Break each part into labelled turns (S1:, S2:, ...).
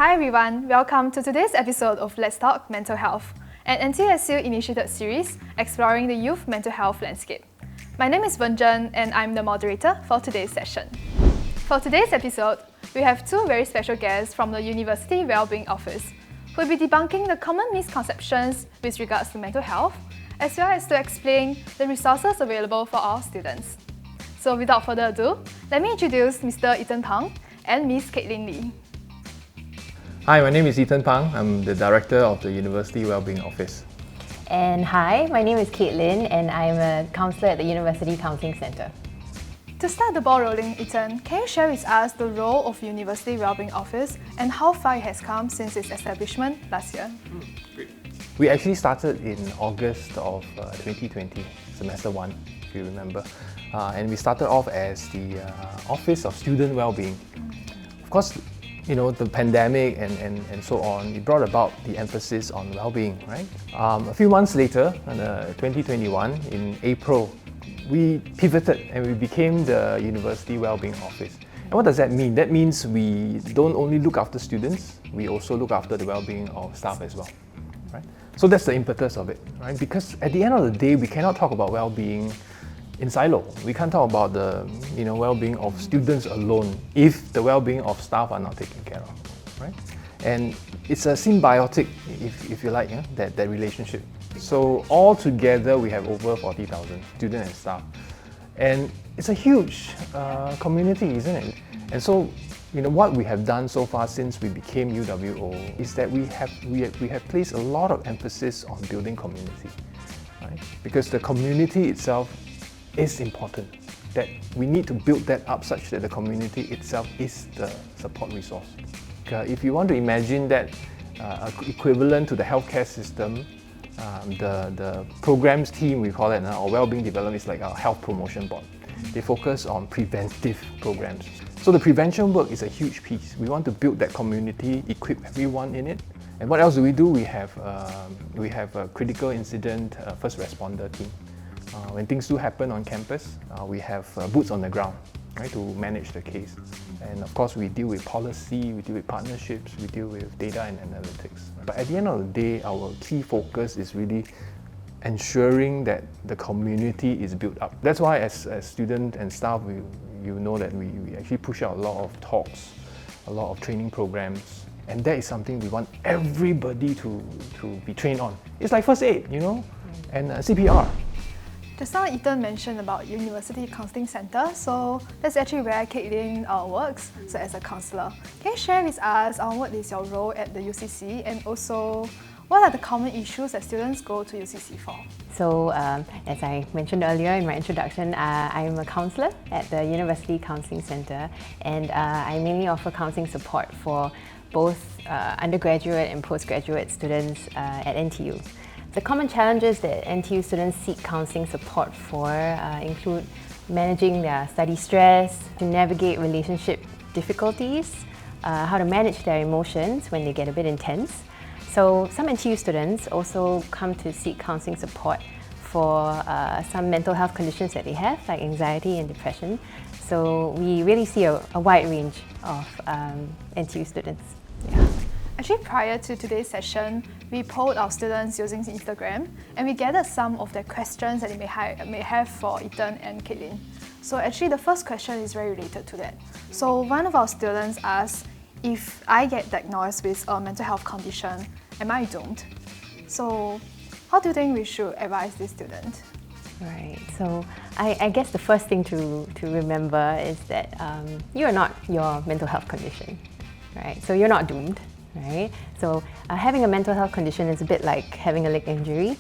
S1: Hi everyone, welcome to today's episode of Let's Talk Mental Health, an NTUSU initiated series exploring the youth mental health landscape. My name is Wenjen and I'm the moderator for today's session. For today's episode, we have two very special guests from the University WellBeing Office who will be debunking the common misconceptions with regards to mental health, as well as to explain the resources available for our students. So without further ado, let me introduce Mr. Ethan Pang and Ms. Caitlin Lee.
S2: Hi, my name is Ethan Pang. I'm the Director of the University WellBeing Office.
S3: And hi, my name is Caitlin and I'm a counsellor at the University Counselling Centre.
S1: To start the ball rolling, Ethan, can you share with us the role of University WellBeing Office and how far it has come since its establishment last year?
S2: Great. We actually started in August of 2020, semester 1, if you remember. And we started off as the Office of Student Wellbeing. Of course, you know, the pandemic and so on, it brought about the emphasis on well-being, right? A few months later, in 2021, in April, we pivoted and we became the University Wellbeing Office. And what does that mean? That means we don't only look after students, we also look after the well-being of staff as well, right? So that's the impetus of it, right? Because at the end of the day, we cannot talk about well-being in silo. We can't talk about the well-being of students alone if the well-being of staff are not taken care of, right? And it's a symbiotic, if you like, that relationship. So all together we have over 40,000 students and staff, and it's a huge community, isn't it? And so, what we have done so far since we became UWO is that we have placed a lot of emphasis on building community, right? Because the community itself is important, that we need to build that up such that the community itself is the support resource. If you want to imagine that equivalent to the healthcare system, the programs team, we call it, or well-being development, is like our health promotion board. They focus on preventive programs. So the prevention work is a huge piece. We want to build that community, equip everyone in it. And what else do? We have a critical incident first responder team. When things do happen on campus, we have boots on the ground, right, to manage the case. And of course, we deal with policy, we deal with partnerships, we deal with data and analytics. But at the end of the day, our key focus is really ensuring that the community is built up. That's why as students and staff, you know that we actually push out a lot of talks, a lot of training programs. And that is something we want everybody to be trained on. It's like first aid, and CPR.
S1: Just now Ethan mentioned about University Counselling Centre, so that's actually where Caitlin works, so as a counsellor. Can you share with us what is your role at the UCC, and also what are the common issues that students go to UCC for?
S3: So, as I mentioned earlier in my introduction, I am a counsellor at the University Counselling Centre, and I mainly offer counselling support for both undergraduate and postgraduate students at NTU. The common challenges that NTU students seek counselling support for include managing their study stress, to navigate relationship difficulties, how to manage their emotions when they get a bit intense. So some NTU students also come to seek counselling support for some mental health conditions that they have, like anxiety and depression. So we really see a wide range of NTU students. Yeah.
S1: Actually, prior to today's session, we polled our students using Instagram, and we gathered some of the questions that they may have for Ethan and Caitlin. So actually, the first question is very related to that. So one of our students asked, if I get diagnosed with a mental health condition, am I doomed? So how do you think we should advise this student?
S3: Right, so I guess the first thing to remember is that you are not your mental health condition, right? So you're not doomed. Right? So having a mental health condition is a bit like having a leg injury.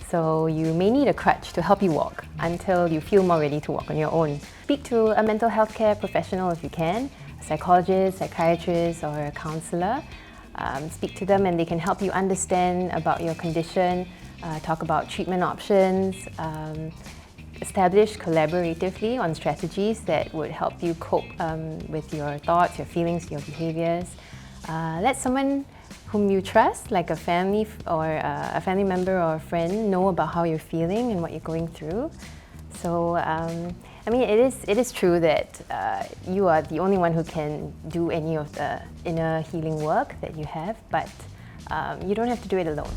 S3: So you may need a crutch to help you walk until you feel more ready to walk on your own. Speak to a mental health care professional if you can, a psychologist, psychiatrist, or a counsellor. Speak to them and they can help you understand about your condition, talk about treatment options, establish collaboratively on strategies that would help you cope with your thoughts, your feelings, your behaviours. Let someone whom you trust, like a family or a family member or a friend, know about how you're feeling and what you're going through. So, and I mean, it is true that you are the only one who can do any of the inner healing work that you have, but you don't have to do it alone.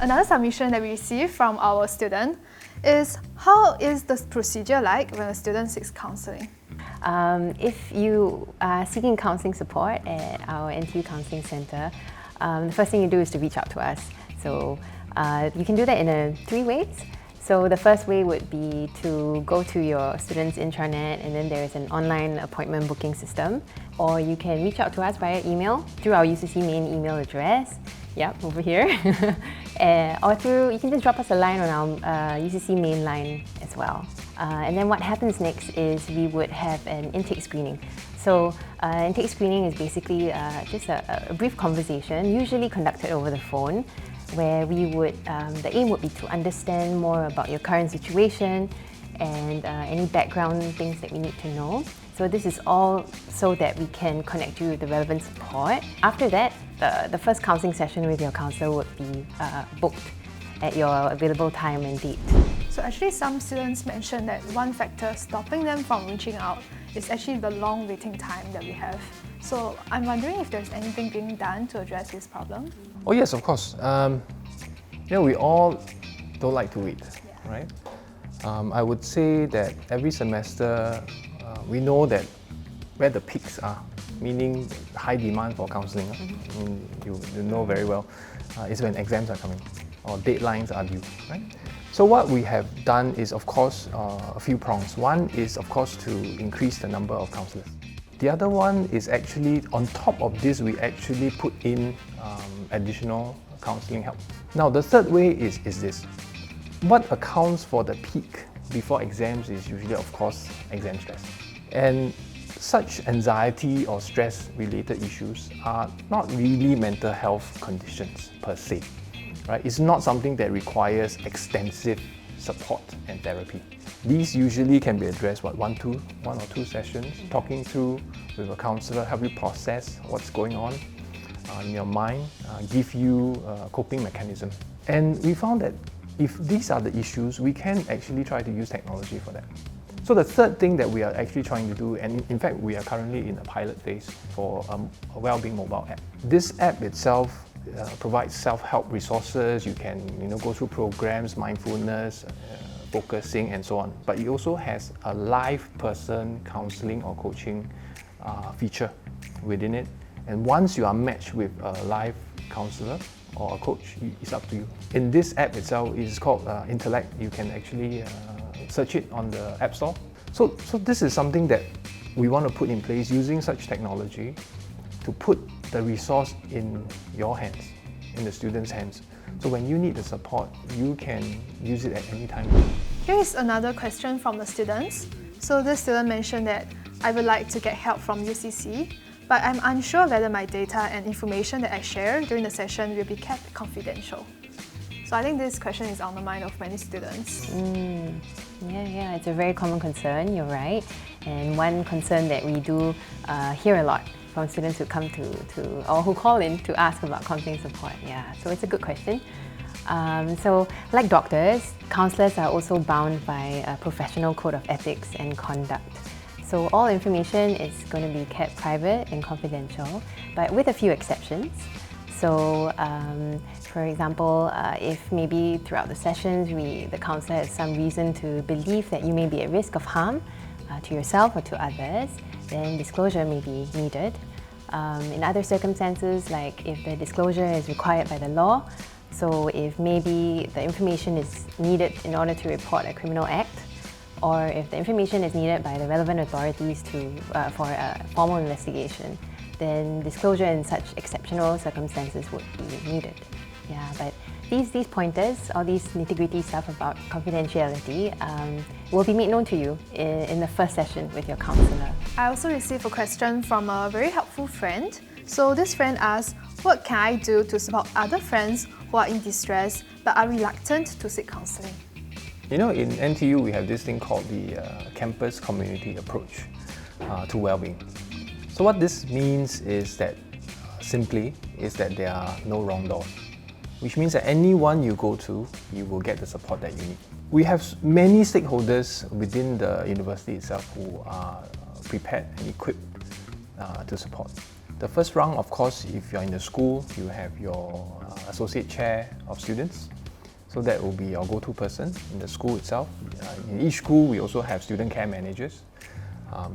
S1: Another submission that we received from our student is, how is the procedure like when a student seeks counselling?
S3: If you are seeking counselling support at our NTU Counselling Centre, the first thing you do is to reach out to us. So you can do that in 3 ways. So the first way would be to go to your student's intranet, and then there is an online appointment booking system. Or you can reach out to us via email through our UCC main email address. Yep, over here. Or you can just drop us a line on our UCC main line as well. And then what happens next is we would have an intake screening. So intake screening is basically just a brief conversation, usually conducted over the phone, where we would, the aim would be to understand more about your current situation and any background things that we need to know. So this is all so that we can connect you with the relevant support. After that, the first counselling session with your counsellor would be booked at your available time and date.
S1: So actually some students mentioned that one factor stopping them from reaching out is actually the long waiting time that we have. So I'm wondering if there's anything being done to address this problem?
S2: Oh yes, of course. We all don't like to wait, right? I would say that every semester we know that where the peaks are, meaning high demand for counselling. I mean, you know very well, is when exams are coming or deadlines are due, right? So what we have done is, of course, a few prongs. One is, of course, to increase the number of counsellors. The other one is actually, on top of this, we actually put in additional counselling help. Now, the third way is this. What accounts for the peak before exams is usually, of course, exam stress. And such anxiety or stress-related issues are not really mental health conditions per se, right? It's not something that requires extensive support and therapy. These usually can be addressed, one or two sessions, talking through with a counsellor, help you process what's going on in your mind, give you a coping mechanism. And we found that if these are the issues, we can actually try to use technology for that. So the third thing that we are actually trying to do, and in fact we are currently in a pilot phase for a WellBeing mobile app. This app itself provides self-help resources. You can go through programs, mindfulness, focusing and so on. But it also has a live person counselling or coaching feature within it. And once you are matched with a live counsellor or a coach, it's up to you. In this app itself, it's called Intellect. You can actually search it on the App Store. So this is something that we want to put in place using such technology to put the resource in your hands, in the student's hands. So when you need the support, you can use it at any time.
S1: Here is another question from the students. So this student mentioned that I would like to get help from UCC, but I'm unsure whether my data and information that I share during the session will be kept confidential. So I think this question is on the mind of many students.
S3: Yeah, it's a very common concern, you're right. And one concern that we do hear a lot from students who come or who call in to ask about counselling support. Yeah, so it's a good question. So like doctors, counsellors are also bound by a professional code of ethics and conduct. So all information is going to be kept private and confidential, but with a few exceptions. So, for example, if maybe throughout the sessions the counsellor has some reason to believe that you may be at risk of harm to yourself or to others, then disclosure may be needed. In other circumstances, like if the disclosure is required by the law, so if maybe the information is needed in order to report a criminal act, or if the information is needed by the relevant authorities for a formal investigation, then disclosure in such exceptional circumstances would be needed. Yeah, but these pointers, all these nitty-gritty stuff about confidentiality will be made known to you in the first session with your counsellor.
S1: I also received a question from a very helpful friend. So this friend asked, what can I do to support other friends who are in distress but are reluctant to seek counselling?
S2: In NTU we have this thing called the campus community approach to well-being. So what this means is that, simply, is that there are no wrong doors. which means that anyone you go to, you will get the support that you need. We have many stakeholders within the university itself who are prepared and equipped to support. The first round, of course, if you're in the school, you have your associate chair of students. So that will be your go-to person in the school itself. In each school, we also have student care managers.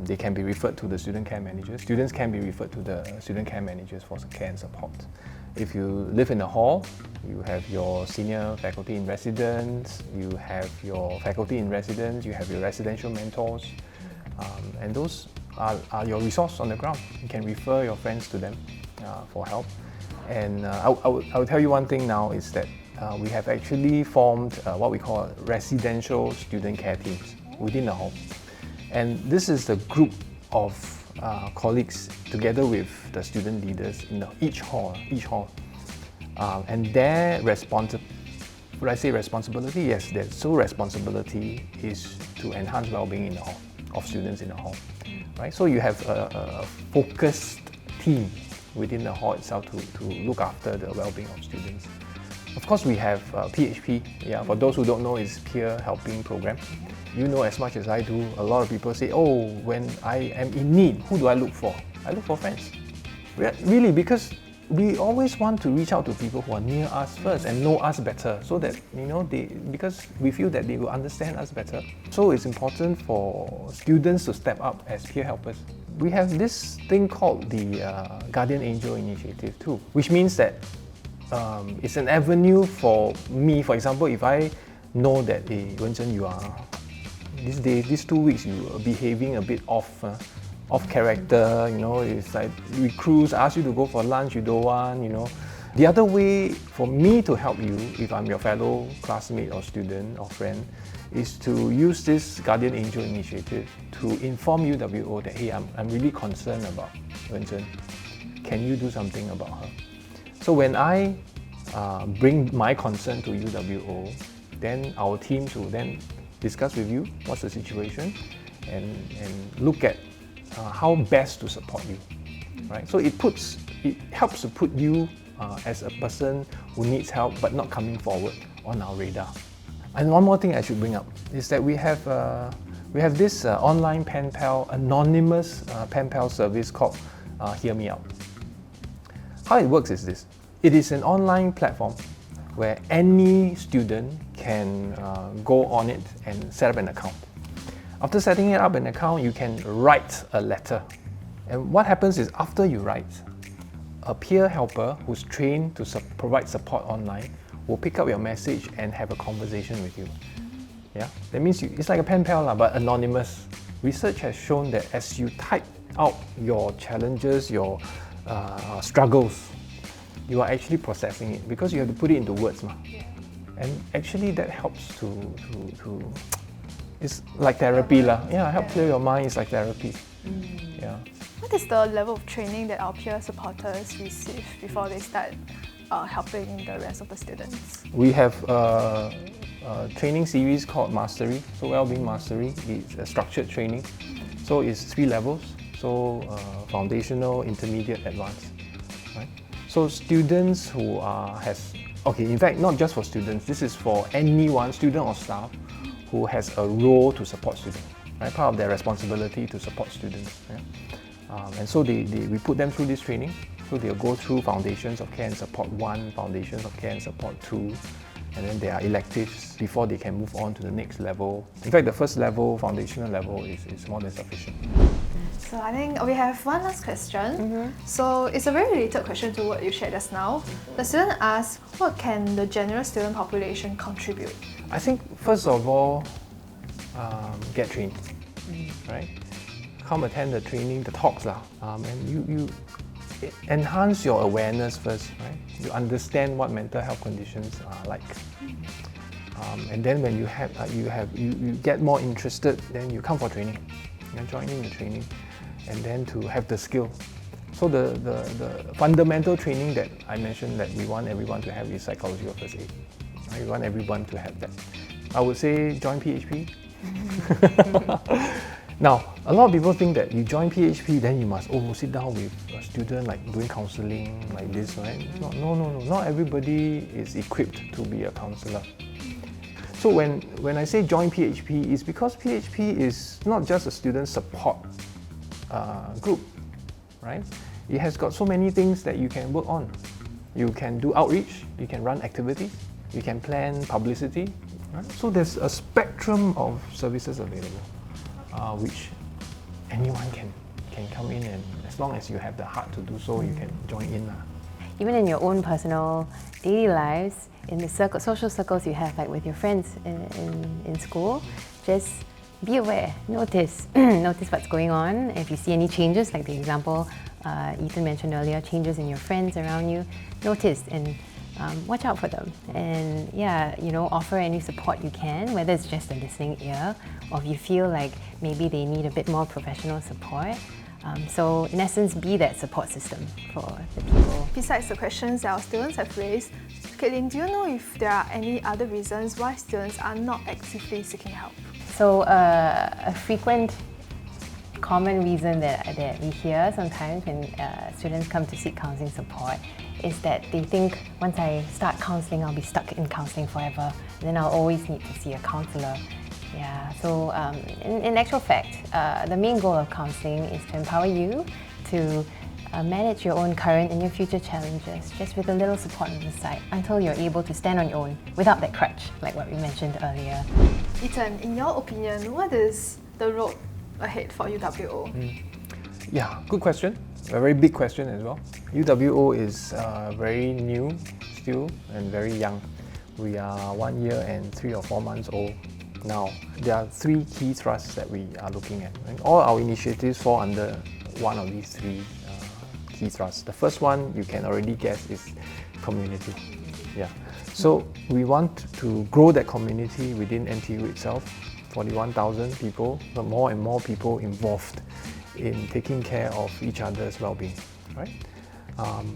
S2: They can be referred to the student care managers. Students can be referred to the student care managers for care and support. If you live in a hall, you have your senior faculty in residence, you have your faculty in residence, you have your residential mentors, and those are your resource on the ground. You can refer your friends to them for help. And I will tell you one thing now is that we have actually formed what we call residential student care teams within the hall. And this is the group of colleagues together with the student leaders in each hall. And their would I say responsibility? Yes, their sole responsibility is to enhance well-being in the hall, of students in the hall. Right? So you have a focused team within the hall itself to look after the well-being of students. Of course, we have PHP. Yeah, for those who don't know, it's Peer Helping Program. You know as much as I do. A lot of people say, "Oh, when I am in need, who do I look for? I look for friends." Really, because we always want to reach out to people who are near us first and know us better, so that because we feel that they will understand us better. So it's important for students to step up as peer helpers. We have this thing called the Guardian Angel Initiative too, which means that it's an avenue for me. For example, if I know that, hey, Wen-Zhen, you are these 2 weeks you are behaving a bit off character. It's like recruits ask you to go for lunch, you don't want. The other way for me to help you, if I'm your fellow classmate or student or friend, is to use this Guardian Angel Initiative to inform UWO that, hey, I'm really concerned about Wen-Zhen. Can you do something about her? So when I bring my concern to UWO, then our teams will then discuss with you what's the situation and look at how best to support you. Right? So it helps to put you as a person who needs help but not coming forward on our radar. And one more thing I should bring up is that we have this online pen pal, anonymous pen pal service called Hear Me Out. How it works is this. It is an online platform where any student can go on it and set up an account. After setting up an account, you can write a letter. And what happens is, after you write, a peer helper who's trained to provide support online will pick up your message and have a conversation with you. Yeah, that means it's like a pen pal, but anonymous. Research has shown that as you type out your challenges, your struggles, you are actually processing it because you have to put it into words. And actually that helps to it's like therapy. Help clear your mind, it's like therapy. Yeah.
S1: What is the level of training that our peer supporters receive before they start helping the rest of the students?
S2: We have a training series called Mastery, so WellBeing Mastery. It's a structured training. So it's 3 levels, so foundational, intermediate, advanced. Right? So students who in fact, not just for students, this is for anyone, student or staff, who has a role to support students. Right? Part of their responsibility to support students. Right? And so we put them through this training. So they'll go through Foundations of Care and Support 1, Foundations of Care and Support 2, and then there are electives before they can move on to the next level. In fact, the first level, foundational level, is more than sufficient.
S1: So I think we have one last question. So it's a very related question to what you shared just now. The student asks, what can the general student population contribute?
S2: I think first of all, get trained, right? Come attend the training, the talks, and you enhance your awareness first, right? You understand what mental health conditions are like, and then when you get more interested, then you come for training, you join in the training, and then to have the skill. So the fundamental training that I mentioned that we want everyone to have is psychology of first aid. We want everyone to have that. I would say join PHP. Now, a lot of people think that you join PHP, then you must sit down with a student like doing counselling like this, right? No. Not everybody is equipped to be a counsellor. So when I say join PHP, it's because PHP is not just a student support group, right? It has got so many things that you can work on. You can do outreach, you can run activities, you can plan publicity, right? So there's a spectrum of services available, which anyone can come in, and as long as you have the heart to do so, you can join in.
S3: Even in your own personal daily lives, in the social circles you have, like with your friends in school, just be aware, notice what's going on. If you see any changes, like the example Ethan mentioned earlier, changes in your friends around you, notice and watch out for them. And offer any support you can, whether it's just a listening ear or if you feel like maybe they need a bit more professional support. So in essence, be that support system for the people.
S1: Besides the questions that our students have raised, Caitlin, do you know if there are any other reasons why students are not actively seeking help?
S3: So a frequent common reason that we hear sometimes when students come to seek counselling support is that they think once I start counselling, I'll be stuck in counselling forever, and then I'll always need to see a counsellor. Yeah, so in actual fact, the main goal of counselling is to empower you to manage your own current and your future challenges, just with a little support on the side, until you're able to stand on your own without that crutch, like what we mentioned earlier.
S1: Ethan, in your opinion, what is the road ahead for UWO?
S2: Yeah, good question. A very big question as well. UWO is very new still and very young. We are 1 year and 3 or 4 months old now. There are 3 key thrusts that we are looking at. And all our initiatives fall under one of these 3 key thrusts. The first one, you can already guess, is community. Yeah. So we want to grow that community within NTU itself. 41,000 people, but more and more people involved in taking care of each other's well-being, right?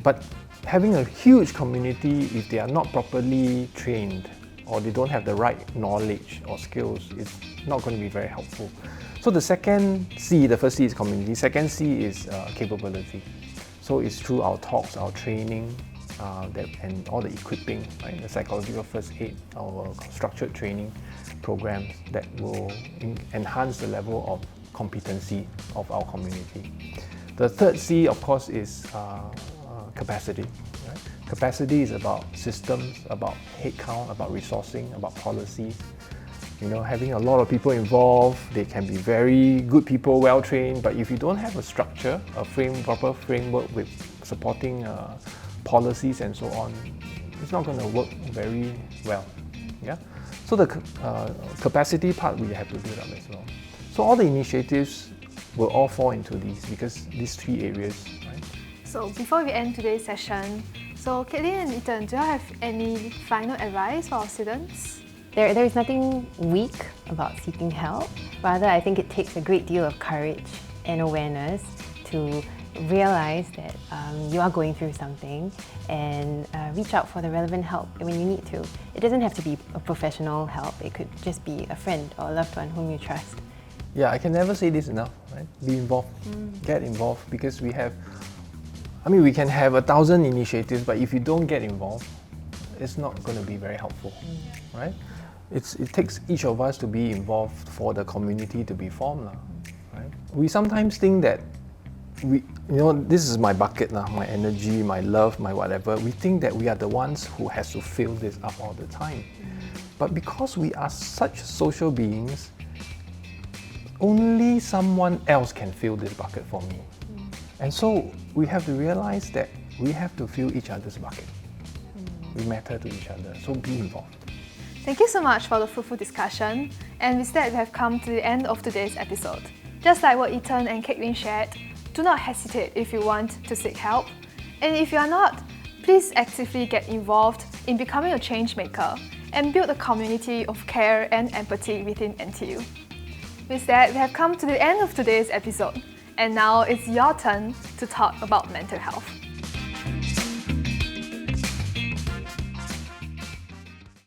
S2: But having a huge community, if they are not properly trained or they don't have the right knowledge or skills, it's not going to be very helpful. So the second C, the first C is community, second C is capability. So it's through our talks, our training, and all the equipping, right? The psychological first aid, our structured training programs that will enhance the level of competency of our community. The third C, of course, is capacity. Right? Capacity is about systems, about headcount, about resourcing, about policies. Having a lot of people involved, they can be very good people, well trained, but if you don't have a structure, proper framework with supporting policies and so on, it's not going to work very well. Yeah. So the capacity part we have to build up as well. So all the initiatives will all fall into these 3 areas. Right?
S1: So before we end today's session, so Caitlin and Ethan, do you have any final advice for our students?
S3: There is nothing weak about seeking help. Rather, I think it takes a great deal of courage and awareness to realize that you are going through something and reach out for the relevant help when you need to. It doesn't have to be a professional help. It could just be a friend or a loved one whom you trust.
S2: Yeah, I can never say this enough, right? Be involved, get involved, because we can have 1,000 initiatives, but if you don't get involved, it's not going to be very helpful, right? It takes each of us to be involved for the community to be formed, right? We sometimes think that this is my bucket, my energy, my love, my whatever. We think that we are the ones who has to fill this up all the time. But because we are such social beings, only someone else can fill this bucket for me. And so we have to realize that we have to fill each other's bucket. We matter to each other, so be involved.
S1: Thank you so much for the fruitful discussion. And with that, we have come to the end of today's episode. Just like what Ethan and Caitlin shared, do not hesitate if you want to seek help. And if you are not, please actively get involved in becoming a change maker and build a community of care and empathy within NTU. With that, we have come to the end of today's episode. And now it's your turn to talk about mental health.